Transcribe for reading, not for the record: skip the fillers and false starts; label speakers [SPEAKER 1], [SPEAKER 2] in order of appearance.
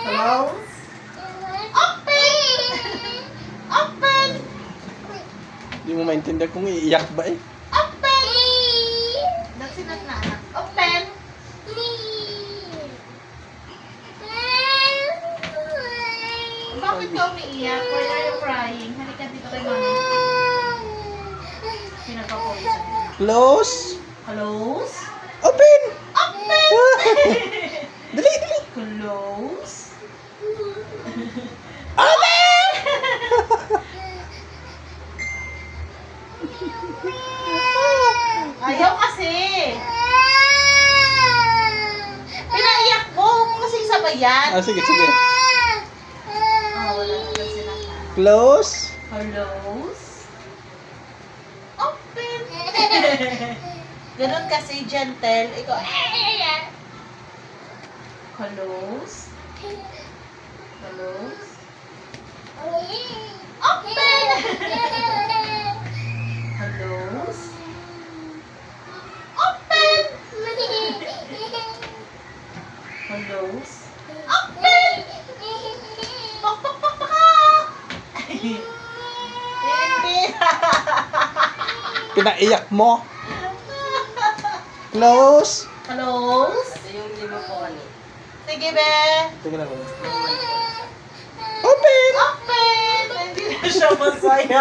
[SPEAKER 1] Hello? Open! Open!
[SPEAKER 2] Hindi mo maintindihan kung iiyak ba eh.
[SPEAKER 1] Open! That's enough na anak. Open! Bakit ka umiiyak? Why are you crying? Halika dito kay mami. Pinagpapawisan.
[SPEAKER 2] Close.
[SPEAKER 1] Close?
[SPEAKER 2] Open!
[SPEAKER 1] Open!
[SPEAKER 2] Dali, dali.
[SPEAKER 1] Close?
[SPEAKER 2] Open!
[SPEAKER 1] Ayaw kasi. Pinaiyak mo. Kasi sabay yan.
[SPEAKER 2] Ah, sige, sige.
[SPEAKER 1] Wala naman sila ka.
[SPEAKER 2] Close.
[SPEAKER 1] Close? Open! Ganun kasi, gentle. Ikaw, close? Close? Open! Close? Open! Close? Open! Pak, pak, pak, pak! Hindi.
[SPEAKER 2] Pinaiyak mo. Close.
[SPEAKER 1] Close? Sige, be.
[SPEAKER 2] Tingnan mo.
[SPEAKER 1] Open! Open! Hindi na siya masaya.